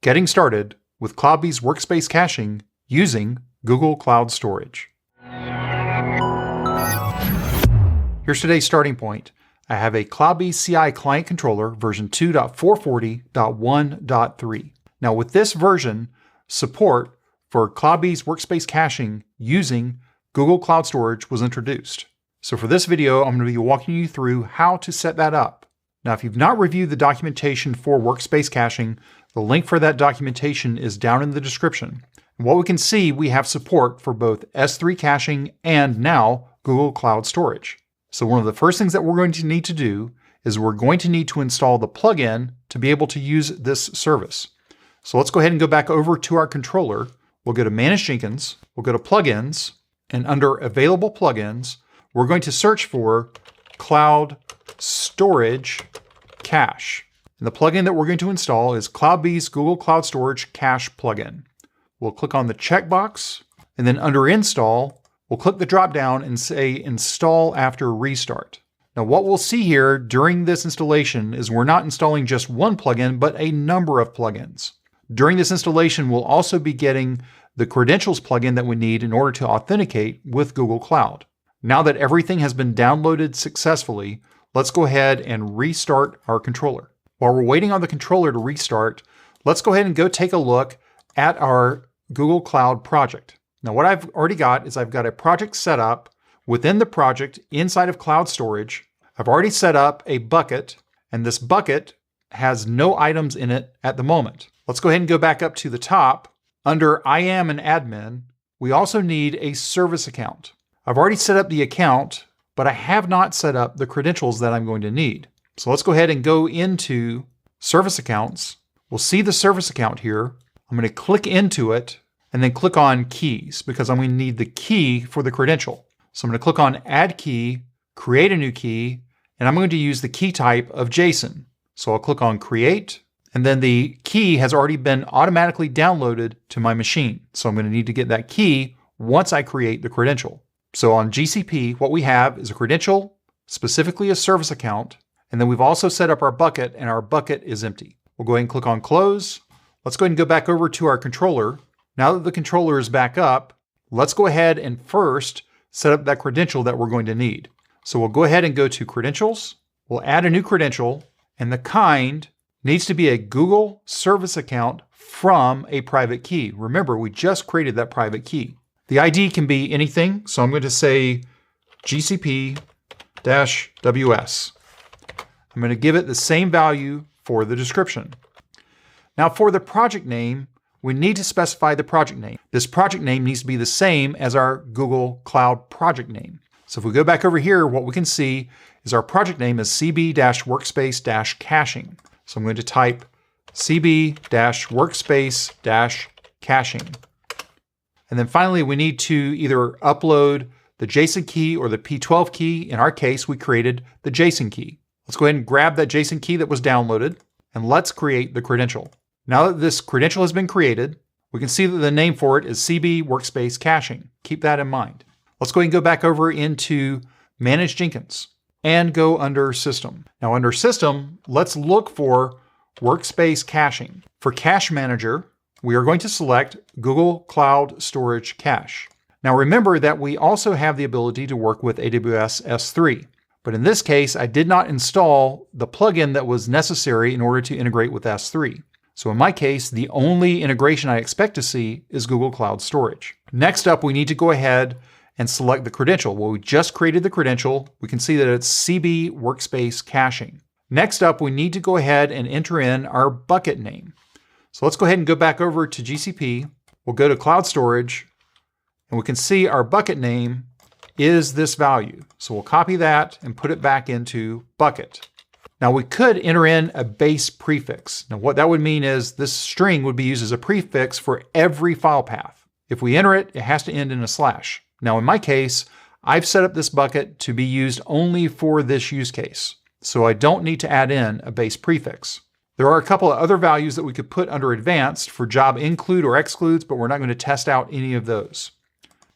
Getting started with CloudBees Workspace Caching using Google Cloud Storage. Here's today's starting point. I have a CloudBees CI client controller version 2.440.1.3. Now with this version, support for CloudBees Workspace Caching using Google Cloud Storage was introduced. So for this video, I'm going to be walking you through how to set that up. Now, if you've not reviewed the documentation for Workspace Caching, the link for that documentation is down in the description. And what we can see, we have support for both S3 caching and now Google Cloud Storage. So one of the first things that we're going to need to do is we're going to need to install the plugin to be able to use this service. So let's go ahead and go back over to our controller. We'll go to Manage Jenkins, we'll go to Plugins, and under Available Plugins, we're going to search for Cloud Storage Cache. And the plugin that we're going to install is CloudBees Google Cloud Storage Cache plugin. We'll click on the checkbox, and then under Install, we'll click the drop down and say Install after restart. Now what we'll see here during this installation is we're not installing just one plugin, but a number of plugins. During this installation, we'll also be getting the credentials plugin that we need in order to authenticate with Google Cloud. Now that everything has been downloaded successfully, let's go ahead and restart our controller. While we're waiting on the controller to restart, let's go ahead and go take a look at our Google Cloud project. Now what I've already got is I've got a project set up within the project inside of Cloud Storage. I've already set up a bucket, and this bucket has no items in it at the moment. Let's go ahead and go back up to the top. Under I am an admin, we also need a service account. I've already set up the account, but I have not set up the credentials that I'm going to need. So let's go ahead and go into Service Accounts. We'll see the service account here. I'm going to click into it and then click on Keys because I'm going to need the key for the credential. So I'm going to click on Add Key, create a new key, and I'm going to use the key type of JSON. So I'll click on Create, and then the key has already been automatically downloaded to my machine. So I'm going to need to get that key once I create the credential. So on GCP, what we have is a credential, specifically a service account, and then we've also set up our bucket, and our bucket is empty. We'll go ahead and click on Close. Let's go ahead and go back over to our controller. Now that the controller is back up, let's go ahead and first set up that credential that we're going to need. So we'll go ahead and go to Credentials. We'll add a new credential, and the kind needs to be a Google service account from a private key. Remember, we just created that private key. The ID can be anything, so I'm going to say GCP-WS. I'm going to give it the same value for the description. Now for the project name, we need to specify the project name. This project name needs to be the same as our Google Cloud project name. So if we go back over here, what we can see is our project name is CB-Workspace-Caching. So I'm going to type CB-Workspace-Caching. And then finally, we need to either upload the JSON key or the P12 key. In our case, we created the JSON key. Let's go ahead and grab that JSON key that was downloaded, and let's create the credential. Now that this credential has been created, we can see that the name for it is CB Workspace Caching. Keep that in mind. Let's go ahead and go back over into Manage Jenkins and go under System. Now under System, let's look for Workspace Caching. For Cache Manager, we are going to select Google Cloud Storage Cache. Now remember that we also have the ability to work with AWS S3, but in this case, I did not install the plugin that was necessary in order to integrate with S3. So in my case, the only integration I expect to see is Google Cloud Storage. Next up, we need to go ahead and select the credential. Well, we just created the credential. We can see that it's CB Workspace Caching. Next up, we need to go ahead and enter in our bucket name. So let's go ahead and go back over to GCP. We'll go to Cloud Storage, and we can see our bucket name is this value. So we'll copy that and put it back into bucket. Now we could enter in a base prefix. Now what that would mean is this string would be used as a prefix for every file path. If we enter it, it has to end in a slash. Now in my case, I've set up this bucket to be used only for this use case. So I don't need to add in a base prefix. There are a couple of other values that we could put under advanced for job include or excludes, but we're not going to test out any of those.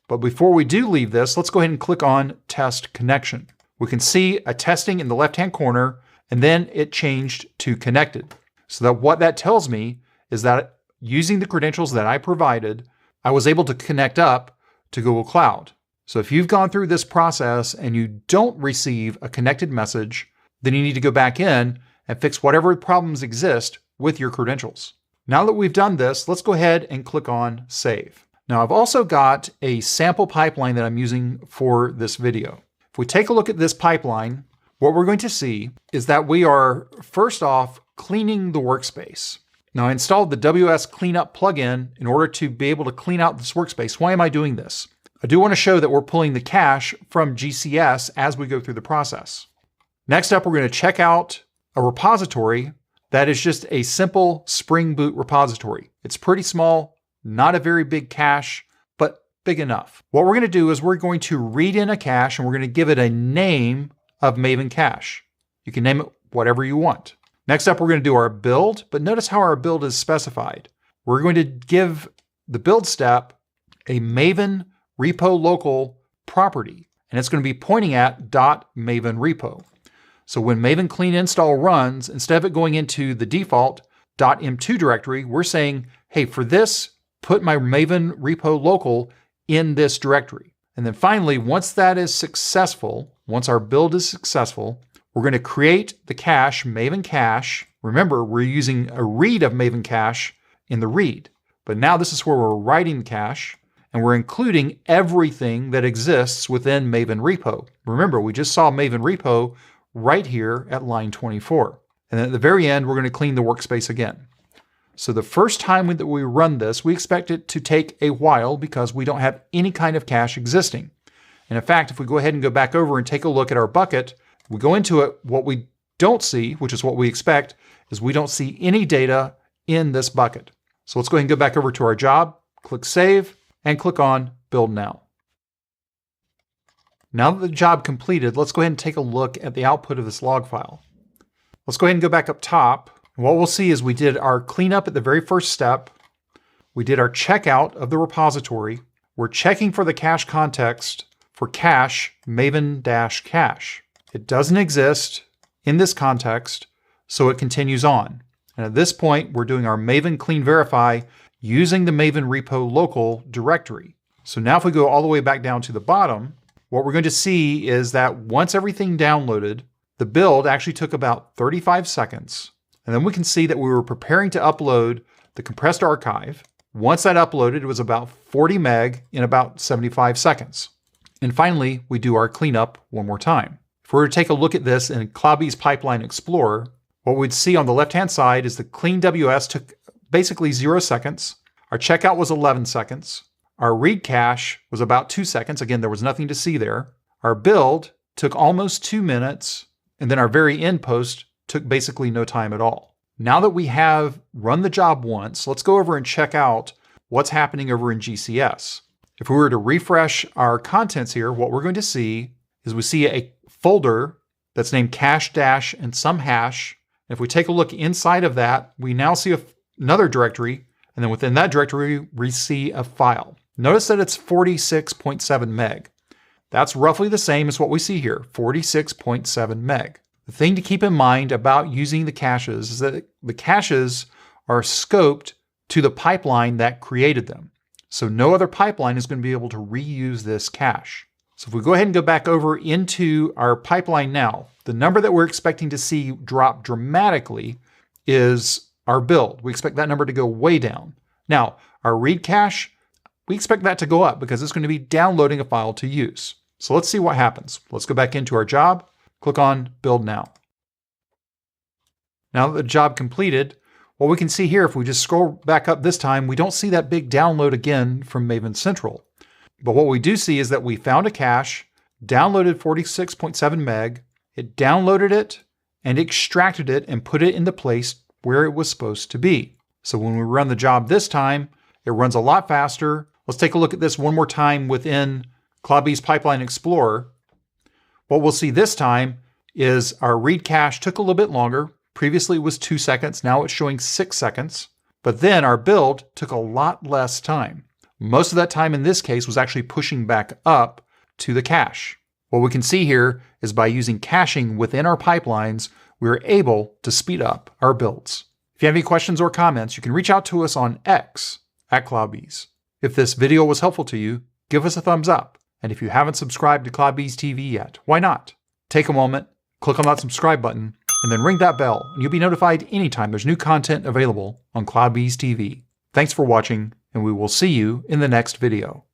But before we do leave this, let's go ahead and click on Test Connection. We can see a testing in the left-hand corner, and then it changed to connected. So that what that tells me is that using the credentials that I provided, I was able to connect up to Google Cloud. So if you've gone through this process and you don't receive a connected message, then you need to go back in and fix whatever problems exist with your credentials. Now that we've done this, let's go ahead and click on Save. Now I've also got a sample pipeline that I'm using for this video. If we take a look at this pipeline, what we're going to see is that we are first off cleaning the workspace. Now I installed the WS Cleanup plugin in order to be able to clean out this workspace. Why am I doing this? I do want to show that we're pulling the cache from GCS as we go through the process. Next up, we're going to check out a repository that is just a simple Spring Boot repository. It's pretty small, not a very big cache, but big enough. What we're going to do is we're going to read in a cache and we're going to give it a name of Maven Cache. You can name it whatever you want. Next up, we're going to do our build, but notice how our build is specified. We're going to give the build step a Maven repo local property, and it's going to be pointing at .maven repo. So when Maven clean install runs, instead of it going into the default .m2 directory, we're saying, hey, for this, put my Maven repo local in this directory. And then finally, once that is successful, once our build is successful, we're going to create the cache, Maven Cache. Remember, we're using a read of Maven Cache in the read. But now this is where we're writing the cache, and we're including everything that exists within Maven repo. Remember, we just saw Maven repo right here at line 24. And then at the very end, we're going to clean the workspace again. So the first time that we run this, we expect it to take a while because we don't have any kind of cache existing. And in fact, if we go ahead and go back over and take a look at our bucket, we go into it, what we don't see, which is what we expect, is we don't see any data in this bucket. So let's go ahead and go back over to our job, click Save, and click on Build Now. Now that the job completed, let's go ahead and take a look at the output of this log file. Let's go ahead and go back up top. And what we'll see is we did our cleanup at the very first step. We did our checkout of the repository. We're checking for the cache context for cache maven-cache. It doesn't exist in this context, so it continues on. And at this point, we're doing our Maven clean verify using the Maven repo local directory. So now if we go all the way back down to the bottom, what we're going to see is that once everything downloaded, the build actually took about 35 seconds. And then we can see that we were preparing to upload the compressed archive. Once that uploaded, it was about 40 meg in about 75 seconds. And finally, we do our cleanup one more time. If we were to take a look at this in CloudBees Pipeline Explorer, what we'd see on the left-hand side is the clean WS took basically 0 seconds. Our checkout was 11 seconds. Our read cache was about 2 seconds. Again, there was nothing to see there. Our build took almost 2 minutes. And then our very end post took basically no time at all. Now that we have run the job once, let's go over and check out what's happening over in GCS. If we were to refresh our contents here, what we're going to see is we see a folder that's named cache dash and some hash. And if we take a look inside of that, we now see another directory. And then within that directory, we see a file. Notice that it's 46.7 meg. That's roughly the same as what we see here, 46.7 meg. The thing to keep in mind about using the caches is that the caches are scoped to the pipeline that created them. So no other pipeline is going to be able to reuse this cache. So if we go ahead and go back over into our pipeline now, the number that we're expecting to see drop dramatically is our build. We expect that number to go way down. Now, our read cache, we expect that to go up because it's going to be downloading a file to use. So let's see what happens. Let's go back into our job, click on Build Now. Now that the job completed, what we can see here, if we just scroll back up this time, we don't see that big download again from Maven Central. But what we do see is that we found a cache, downloaded 46.7 meg, it downloaded it, and extracted it and put it in the place where it was supposed to be. So when we run the job this time, it runs a lot faster. Let's take a look at this one more time within CloudBees Pipeline Explorer. What we'll see this time is our read cache took a little bit longer. Previously it was 2 seconds, now it's showing 6 seconds. But then our build took a lot less time. Most of that time in this case was actually pushing back up to the cache. What we can see here is by using caching within our pipelines, we're able to speed up our builds. If you have any questions or comments, you can reach out to us on X @CloudBees. If this video was helpful to you, give us a thumbs up. And if you haven't subscribed to CloudBees TV yet, why not? Take a moment, click on that subscribe button, and then ring that bell, and you'll be notified anytime there's new content available on CloudBees TV. Thanks for watching, and we will see you in the next video.